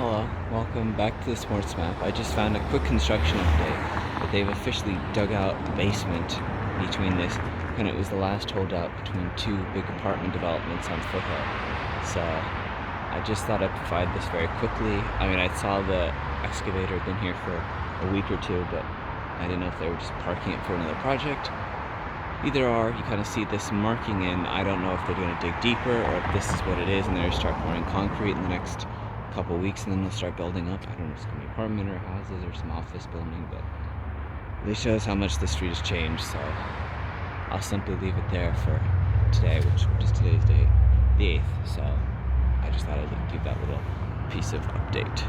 Hello, welcome back to the Sports Map. I just found a quick construction update that they've officially dug out the basement between this, and it was the last holdout between two big apartment developments on Foothill. So I just thought I'd provide this very quickly. I mean, I saw the excavator had been here for a week or two, but I didn't know if they were just parking it for another project. Either or, you kind of see this marking in. I don't know if they're going to dig deeper or if this is what it is and they're going to start pouring concrete in the next couple weeks and then they'll start building up. I don't know if it's going to be apartment or houses or some office building, but it shows how much the street has changed, so I'll simply leave it there for today, which is today's date, the 8th, so I just thought I'd give that little piece of update.